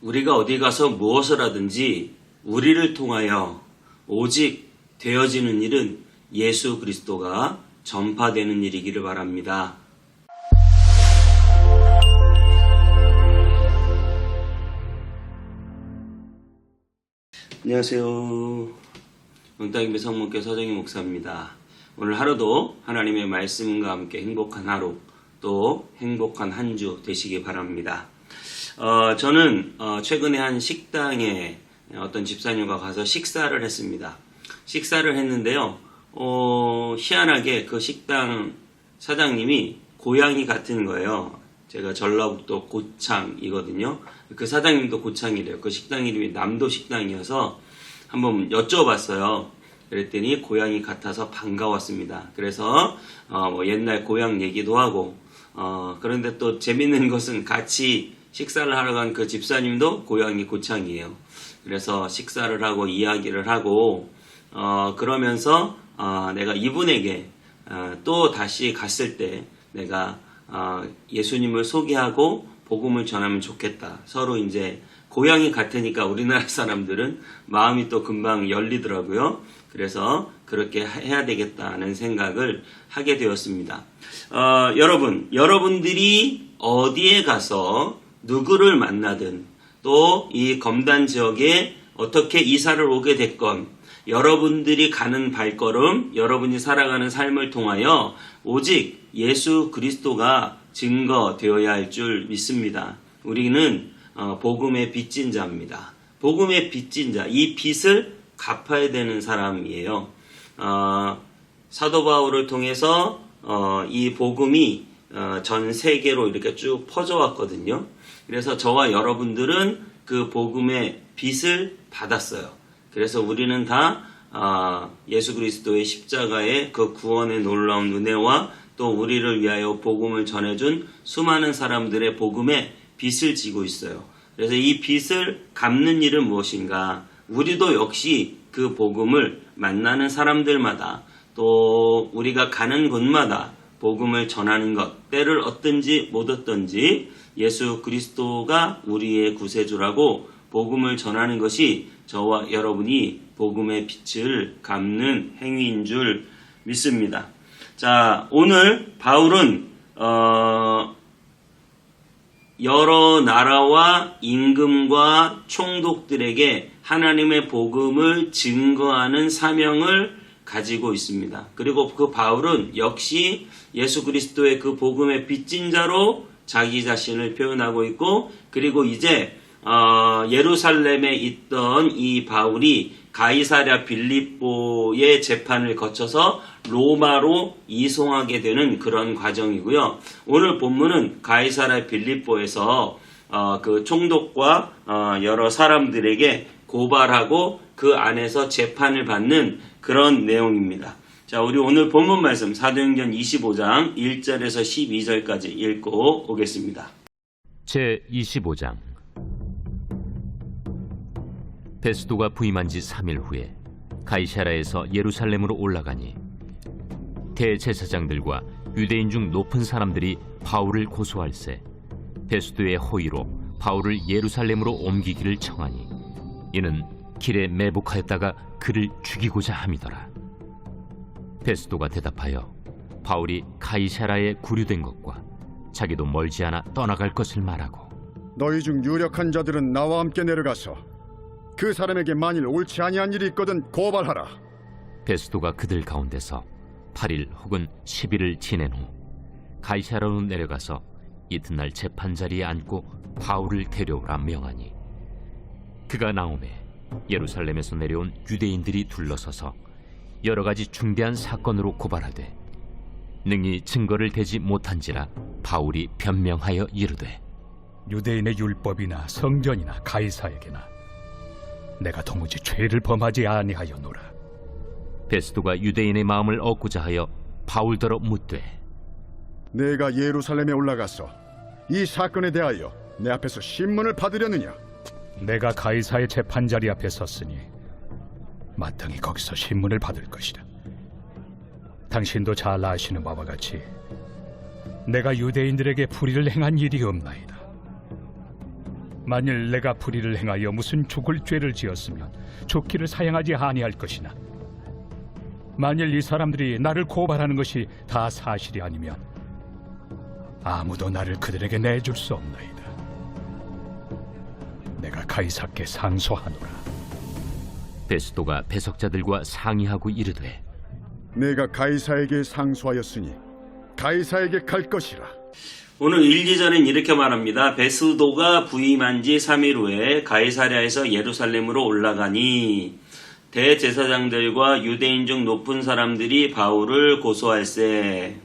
우리가 어디 가서 무엇을 하든지 우리를 통하여 오직 되어지는 일은 예수 그리스도가 전파되는 일이기를 바랍니다. 안녕하세요. 용땅님의 성문교 서정희 목사입니다. 오늘 하루도 하나님의 말씀과 함께 행복한 하루, 또 행복한 한 주 되시기 바랍니다. 저는 최근에 한 식당에 어떤 집사님과 가서 식사를 했습니다. 식사를 했는데요. 희한하게 그 식당 사장님이 고향이 같은 거예요. 제가 전라북도 고창이거든요. 그 사장님도 고창이래요. 그 식당 이름이 남도 식당이어서 한번 여쭤봤어요. 그랬더니 고향이 같아서 반가웠습니다. 그래서 옛날 고향 얘기도 하고 그런데 또 재밌는 것은 같이 식사를 하러 간 그 집사님도 고향이 고창이에요. 그래서 식사를 하고 이야기를 하고 그러면서 내가 이분에게 또 다시 갔을 때 내가 예수님을 소개하고 복음을 전하면 좋겠다. 서로 이제 고향이 같으니까 우리나라 사람들은 마음이 또 금방 열리더라고요. 그래서 그렇게 해야 되겠다는 생각을 하게 되었습니다. 여러분들이 어디에 가서 누구를 만나든 또 이 검단 지역에 어떻게 이사를 오게 됐건 여러분들이 가는 발걸음, 여러분이 살아가는 삶을 통하여 오직 예수 그리스도가 증거되어야 할 줄 믿습니다. 우리는 복음의 빚진 자입니다. 복음의 빚진 자, 이 빚을 갚아야 되는 사람이에요. 사도 바울을 통해서 이 복음이 전 세계로 이렇게 쭉 퍼져왔거든요. 그래서 저와 여러분들은 그 복음의 빚을 받았어요. 그래서 우리는 다 예수 그리스도의 십자가의 그 구원의 놀라운 은혜와 또 우리를 위하여 복음을 전해준 수많은 사람들의 복음의 빚을 지고 있어요. 그래서 이 빚을 갚는 일은 무엇인가? 우리도 역시 그 복음을 만나는 사람들마다 또 우리가 가는 곳마다 복음을 전하는 것, 때를 얻든지 못 얻든지 예수 그리스도가 우리의 구세주라고 복음을 전하는 것이 저와 여러분이 복음의 빚을 갚는 행위인 줄 믿습니다. 자, 오늘 바울은 여러 나라와 임금과 총독들에게 하나님의 복음을 증거하는 사명을 가지고 있습니다. 그리고 그 바울은 역시 예수 그리스도의 그 복음의 빚진 자로 자기 자신을 표현하고 있고, 그리고 이제 예루살렘에 있던 이 바울이 가이사랴 빌립보의 재판을 거쳐서 로마로 이송하게 되는 그런 과정이고요. 오늘 본문은 가이사랴 빌립보에서 그 총독과 여러 사람들에게 고발하고 그 안에서 재판을 받는 그런 내용입니다. 자, 우리 오늘 본문 말씀 사도행전 25장 1절에서 12절까지 읽고 오겠습니다. 제25장. 베스도가 부임한 지 3일 후에 가이사랴에서 예루살렘으로 올라가니 대제사장들과 유대인 중 높은 사람들이 바울을 고소할세 베스도의 호의로 바울을 예루살렘으로 옮기기를 청하니 이는 길에 매복하였다가 그를 죽이고자 함이더라. 베스도가 대답하여 바울이 가이사랴에 구류된 것과 자기도 멀지 않아 떠나갈 것을 말하고 너희 중 유력한 자들은 나와 함께 내려가서 그 사람에게 만일 옳지 아니한 일이 있거든 고발하라. 베스도가 그들 가운데서 8일 혹은 10일을 지낸 후 가이사랴로 내려가서 이튿날 재판 자리에 앉고 바울을 데려오라 명하니 그가 나오매 예루살렘에서 내려온 유대인들이 둘러서서 여러 가지 중대한 사건으로 고발하되 능히 증거를 대지 못한지라 바울이 변명하여 이르되 유대인의 율법이나 성전이나 가이사에게나 내가 도무지 죄를 범하지 아니하였노라. 베스도가 유대인의 마음을 얻고자 하여 바울더러 묻되 내가 예루살렘에 올라가서 이 사건에 대하여 내 앞에서 신문을 받으려느냐? 내가 가이사의 재판자리 앞에 섰으니 마땅히 거기서 신문을 받을 것이다. 당신도 잘 아시는 바와 같이 내가 유대인들에게 불의를 행한 일이 없나이다. 만일 내가 불의를 행하여 무슨 죽을 죄를 지었으면 죽기를 사양하지 아니할 것이나 만일 이 사람들이 나를 고발하는 것이 다 사실이 아니면 아무도 나를 그들에게 내줄 수 없나이다. 내가 가이사께 상소하노라. 베스도가 배석자들과 상의하고 이르되 내가 가이사에게 상소하였으니 가이사에게 갈 것이라. 오늘 1, 2절은 이렇게 말합니다. 베스도가 부임한 지 3일 후에 가이사랴에서 예루살렘으로 올라가니 대제사장들과 유대인 중 높은 사람들이 바울을 고소할세.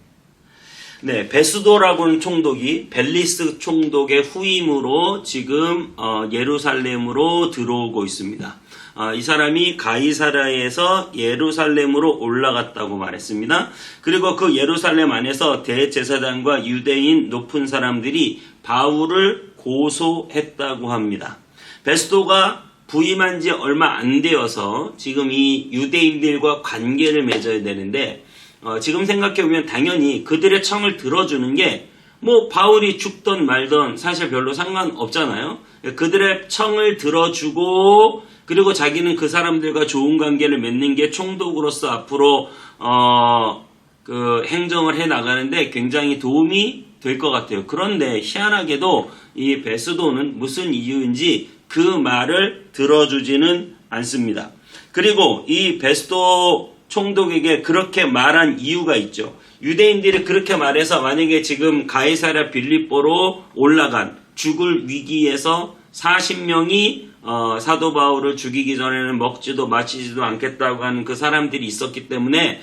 네, 베스도라고는 총독이 벨리스 총독의 후임으로 지금 예루살렘으로 들어오고 있습니다. 이 사람이 가이사랴에서 예루살렘으로 올라갔다고 말했습니다. 그리고 그 예루살렘 안에서 대제사장과 유대인 높은 사람들이 바울을 고소했다고 합니다. 베스도가 부임한 지 얼마 안 되어서 지금 이 유대인들과 관계를 맺어야 되는데 지금 생각해보면 당연히 그들의 청을 들어주는 게 뭐 바울이 죽던 말던 사실 별로 상관없잖아요. 그들의 청을 들어주고 그리고 자기는 그 사람들과 좋은 관계를 맺는 게 총독으로서 앞으로 그 행정을 해 나가는데 굉장히 도움이 될 것 같아요. 그런데 희한하게도 이 베스도는 무슨 이유인지 그 말을 들어주지는 않습니다. 그리고 이 베스도 총독에게 그렇게 말한 이유가 있죠. 유대인들이 그렇게 말해서 만약에 지금 가이사랴 빌립보로 올라간 죽을 위기에서 40명이 사도 바울을 죽이기 전에는 먹지도 마시지도 않겠다고 하는 그 사람들이 있었기 때문에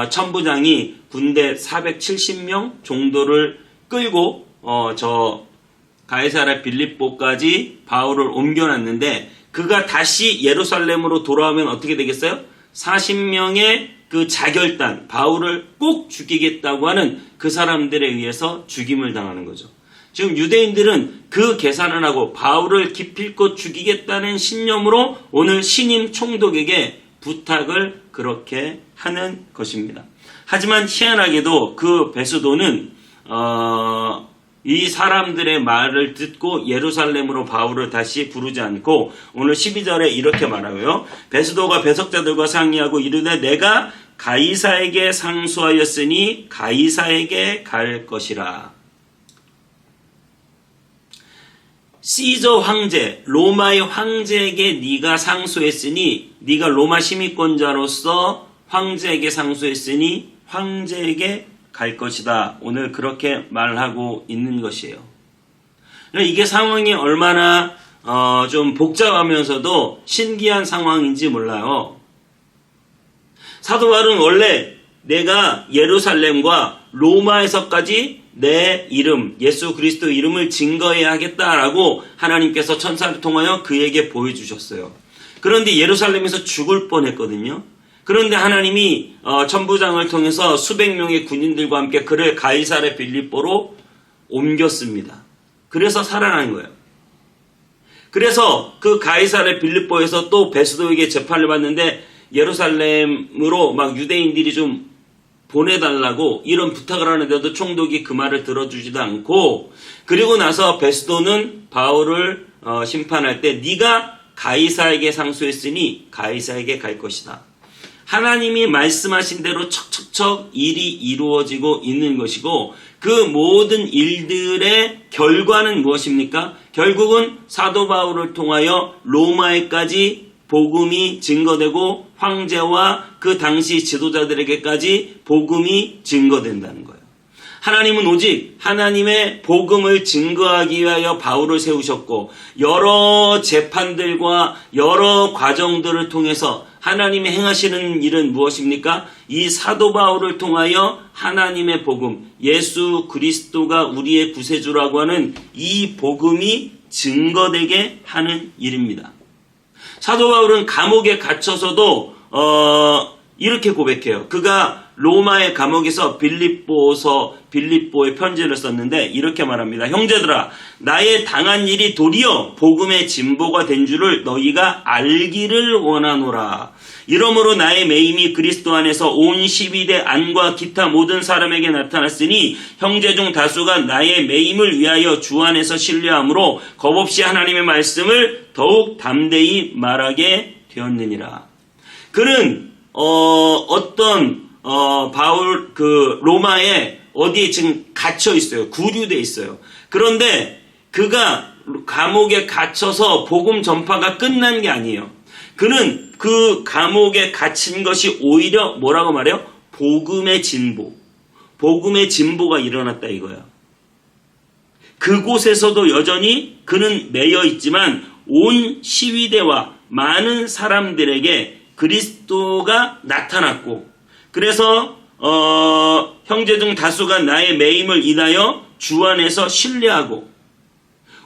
천부장이 군대 470명 정도를 끌고 저 가이사랴 빌립보까지 바울을 옮겨놨는데 그가 다시 예루살렘으로 돌아오면 어떻게 되겠어요? 40명의 그 자결단, 바울을 꼭 죽이겠다고 하는 그 사람들에 의해서 죽임을 당하는 거죠. 지금 유대인들은 그 계산을 하고 바울을 기필코 죽이겠다는 신념으로 오늘 신임 총독에게 부탁을 그렇게 하는 것입니다. 하지만 희한하게도 그 베스도는 이 사람들의 말을 듣고 예루살렘으로 바울을 다시 부르지 않고 오늘 12절에 이렇게 말하고요. 베스도가 배석자들과 상의하고 이르되 내가 가이사에게 상소하였으니 가이사에게 갈 것이라. 시저 황제, 로마의 황제에게 네가 상소했으니 네가 로마 시민권자로서 황제에게 상소했으니 황제에게 갈 것이다. 오늘 그렇게 말하고 있는 것이에요. 이게 상황이 얼마나 좀 복잡하면서도 신기한 상황인지 몰라요. 사도 바울은 원래 내가 예루살렘과 로마에서까지 내 이름, 예수 그리스도 이름을 증거해야 하겠다라고 하나님께서 천사를 통하여 그에게 보여주셨어요. 그런데 예루살렘에서 죽을 뻔했거든요. 그런데 하나님이 천부장을 통해서 수백 명의 군인들과 함께 그를 가이사랴 빌립보로 옮겼습니다. 그래서 살아난 거예요. 그래서 그 가이사랴 빌립보에서 또 베스도에게 재판을 받는데 예루살렘으로 막 유대인들이 좀 보내달라고 이런 부탁을 하는데도 총독이 그 말을 들어주지도 않고 그리고 나서 베스도는 바울을 심판할 때 네가 가이사에게 상소했으니 가이사에게 갈 것이다. 하나님이 말씀하신 대로 척척척 일이 이루어지고 있는 것이고 그 모든 일들의 결과는 무엇입니까? 결국은 사도 바울을 통하여 로마에까지 복음이 증거되고 황제와 그 당시 지도자들에게까지 복음이 증거된다는 거예요. 하나님은 오직 하나님의 복음을 증거하기 위하여 바울을 세우셨고 여러 재판들과 여러 과정들을 통해서 하나님이 행하시는 일은 무엇입니까? 이 사도 바울을 통하여 하나님의 복음, 예수 그리스도가 우리의 구세주라고 하는 이 복음이 증거되게 하는 일입니다. 사도 바울은 감옥에 갇혀서도 이렇게 고백해요. 그가 로마의 감옥에서 빌립보의 편지를 썼는데 이렇게 말합니다. 형제들아, 나의 당한 일이 도리어 복음의 진보가 된 줄을 너희가 알기를 원하노라. 이러므로 나의 매임이 그리스도 안에서 온 12대 안과 기타 모든 사람에게 나타났으니 형제 중 다수가 나의 매임을 위하여 주 안에서 신뢰함으로 겁없이 하나님의 말씀을 더욱 담대히 말하게 되었느니라. 그는 바울 로마에 어디에 지금 갇혀 있어요. 구류돼 있어요. 그런데 그가 감옥에 갇혀서 복음 전파가 끝난 게 아니에요. 그는 그 감옥에 갇힌 것이 오히려 뭐라고 말해요? 복음의 진보가 일어났다 이거야. 그곳에서도 여전히 그는 매여 있지만 온 시위대와 많은 사람들에게 그리스도가 나타났고, 그래서 형제 중 다수가 나의 매임을 인하여 주 안에서 신뢰하고,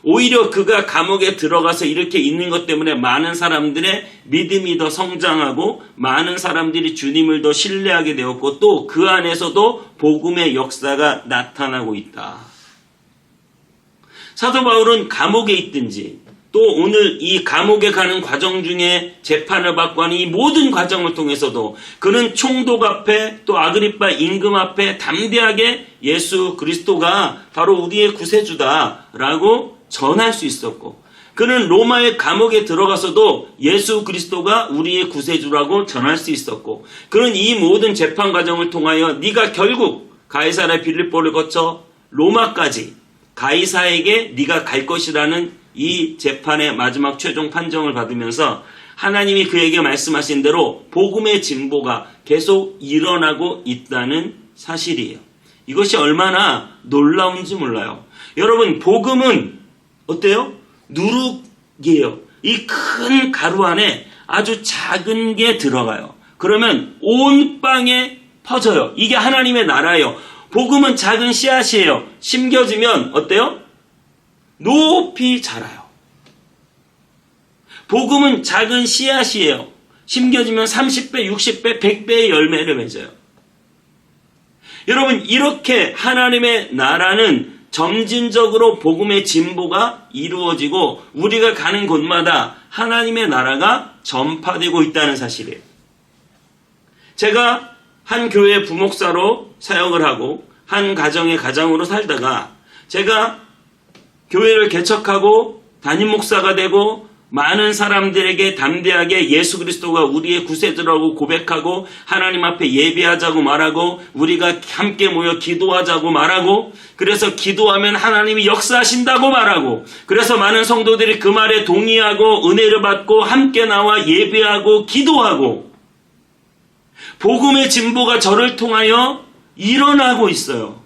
오히려 그가 감옥에 들어가서 이렇게 있는 것 때문에 많은 사람들의 믿음이 더 성장하고 많은 사람들이 주님을 더 신뢰하게 되었고, 또 그 안에서도 복음의 역사가 나타나고 있다. 사도 바울은 감옥에 있든지 또 오늘 이 감옥에 가는 과정 중에 재판을 받고 하는 이 모든 과정을 통해서도 그는 총독 앞에 또 아그리파 임금 앞에 담대하게 예수 그리스도가 바로 우리의 구세주다라고 전할 수 있었고, 그는 로마의 감옥에 들어가서도 예수 그리스도가 우리의 구세주라고 전할 수 있었고, 그는 이 모든 재판 과정을 통하여 네가 결국 가이사랴 빌립보를 거쳐 로마까지 가이사에게 네가 갈 것이라는 이 재판의 마지막 최종 판정을 받으면서 하나님이 그에게 말씀하신 대로 복음의 진보가 계속 일어나고 있다는 사실이에요. 이것이 얼마나 놀라운지 몰라요. 여러분, 복음은 어때요? 누룩이에요. 이 큰 가루 안에 아주 작은 게 들어가요. 그러면 온 땅에 퍼져요. 이게 하나님의 나라예요. 복음은 작은 씨앗이에요. 심겨지면 어때요? 높이 자라요. 복음은 작은 씨앗이에요. 심겨지면 30배, 60배, 100배의 열매를 맺어요. 여러분, 이렇게 하나님의 나라는 점진적으로 복음의 진보가 이루어지고 우리가 가는 곳마다 하나님의 나라가 전파되고 있다는 사실이에요. 제가 한 교회 부목사로 사역을 하고 한 가정의 가장으로 살다가 제가 교회를 개척하고 담임 목사가 되고 많은 사람들에게 담대하게 예수 그리스도가 우리의 구세주라고 고백하고 하나님 앞에 예배하자고 말하고 우리가 함께 모여 기도하자고 말하고, 그래서 기도하면 하나님이 역사하신다고 말하고, 그래서 많은 성도들이 그 말에 동의하고 은혜를 받고 함께 나와 예배하고 기도하고, 복음의 진보가 저를 통하여 일어나고 있어요.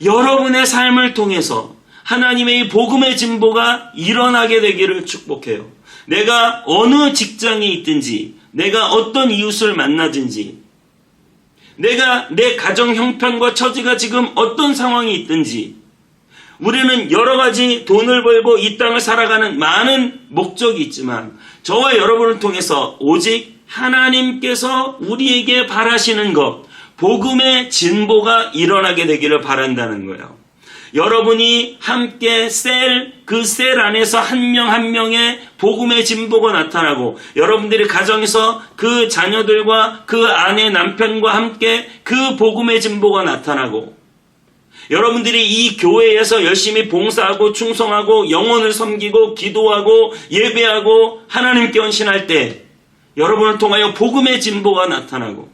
여러분의 삶을 통해서 하나님의 이 복음의 진보가 일어나게 되기를 축복해요. 내가 어느 직장에 있든지, 내가 어떤 이웃을 만나든지, 내가 내 가정 형편과 처지가 지금 어떤 상황이 있든지, 우리는 여러 가지 돈을 벌고 이 땅을 살아가는 많은 목적이 있지만 저와 여러분을 통해서 오직 하나님께서 우리에게 바라시는 것, 복음의 진보가 일어나게 되기를 바란다는 거예요. 여러분이 함께 그 셀 안에서 한 명 한 명의 복음의 진보가 나타나고, 여러분들이 가정에서 그 자녀들과 그 아내 남편과 함께 그 복음의 진보가 나타나고, 여러분들이 이 교회에서 열심히 봉사하고 충성하고 영혼을 섬기고 기도하고 예배하고 하나님께 헌신할 때 여러분을 통하여 복음의 진보가 나타나고,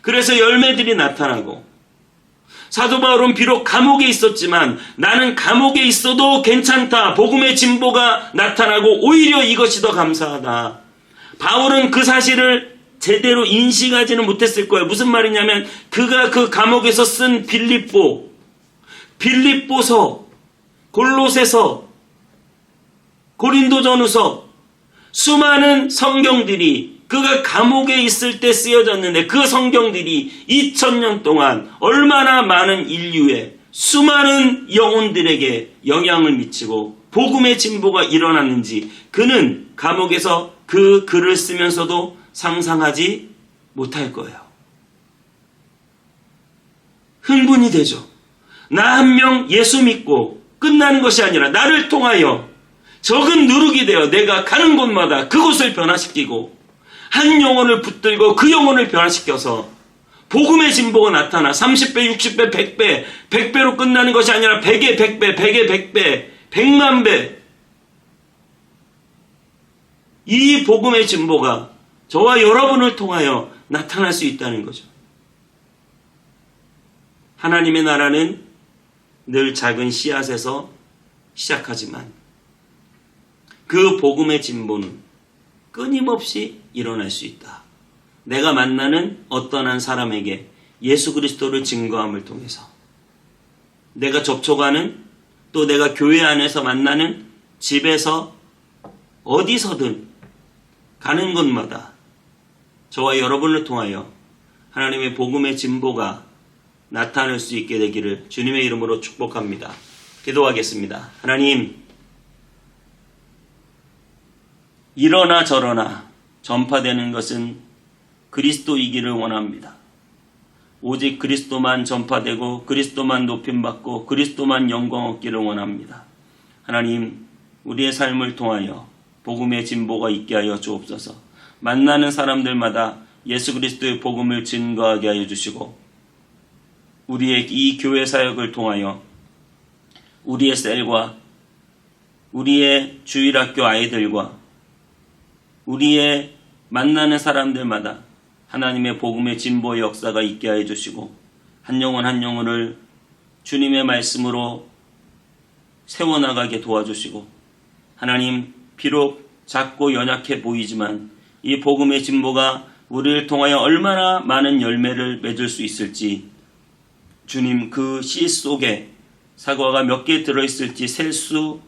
그래서 열매들이 나타나고, 사도 바울은 비록 감옥에 있었지만 나는 감옥에 있어도 괜찮다. 복음의 진보가 나타나고 오히려 이것이 더 감사하다. 바울은 그 사실을 제대로 인식하지는 못했을 거예요. 무슨 말이냐면 그가 그 감옥에서 쓴 빌립보서, 골로새서, 고린도전후서, 수많은 성경들이 그가 감옥에 있을 때 쓰여졌는데 그 성경들이 2000년 동안 얼마나 많은 인류의 수많은 영혼들에게 영향을 미치고 복음의 진보가 일어났는지 그는 감옥에서 그 글을 쓰면서도 상상하지 못할 거예요. 흥분이 되죠. 나 한 명 예수 믿고 끝나는 것이 아니라 나를 통하여 적은 누룩이 되어 내가 가는 곳마다 그곳을 변화시키고 한 영혼을 붙들고 그 영혼을 변화시켜서 복음의 진보가 나타나 30배, 60배, 100배, 100배로 끝나는 것이 아니라 100의 100배, 100의 100배, 100만 배. 이 복음의 진보가 저와 여러분을 통하여 나타날 수 있다는 거죠. 하나님의 나라는 늘 작은 씨앗에서 시작하지만 그 복음의 진보는 끊임없이 일어날 수 있다. 내가 만나는 어떤 한 사람에게 예수 그리스도를 증거함을 통해서 내가 접촉하는 또 내가 교회 안에서 만나는 집에서 어디서든 가는 곳마다 저와 여러분을 통하여 하나님의 복음의 진보가 나타날 수 있게 되기를 주님의 이름으로 축복합니다. 기도하겠습니다. 하나님, 이러나 저러나 전파되는 것은 그리스도이기를 원합니다. 오직 그리스도만 전파되고 그리스도만 높임받고 그리스도만 영광 얻기를 원합니다. 하나님, 우리의 삶을 통하여 복음의 진보가 있게 하여 주옵소서. 만나는 사람들마다 예수 그리스도의 복음을 증거하게 하여 주시고 우리의 이 교회 사역을 통하여 우리의 셀과 우리의 주일학교 아이들과 우리의 만나는 사람들마다 하나님의 복음의 진보의 역사가 있게 하여 주시고 한 영혼 한 영혼을 주님의 말씀으로 세워나가게 도와주시고 하나님, 비록 작고 연약해 보이지만 이 복음의 진보가 우리를 통하여 얼마나 많은 열매를 맺을 수 있을지 주님, 그 씨 속에 사과가 몇 개 들어있을지 셀 수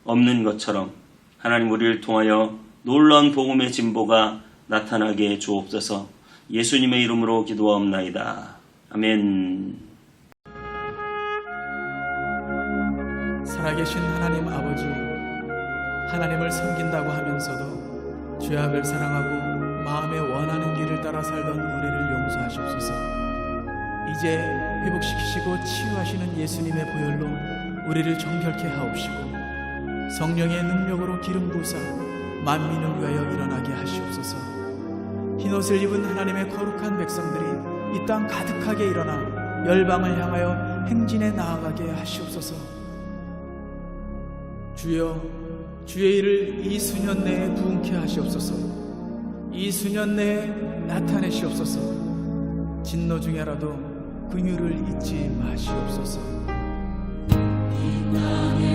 없는 것처럼 하나님, 우리를 통하여 놀라운 복음의 진보가 나타나게 주옵소서. 예수님의 이름으로 기도하옵나이다. 아멘. 살아계신 하나님 아버지, 하나님을 섬긴다고 하면서도 죄악을 사랑하고 마음에 원하는 길을 따라 살던 우리를 용서하시옵소서. 이제 회복시키시고 치유하시는 예수님의 보혈로 우리를 정결케 하옵시고 성령의 능력으로 기름 부으사 만민을 위하여 일어나게 하시옵소서. 흰옷을 입은 하나님의 거룩한 백성들이 이 땅 가득하게 일어나 열방을 향하여 행진에 나아가게 하시옵소서. 주여, 주의 일을 이 수년 내에 부응케 하시옵소서. 이 수년 내에 나타내시옵소서. 진노 중에라도 긍휼을 잊지 마시옵소서. 이 땅에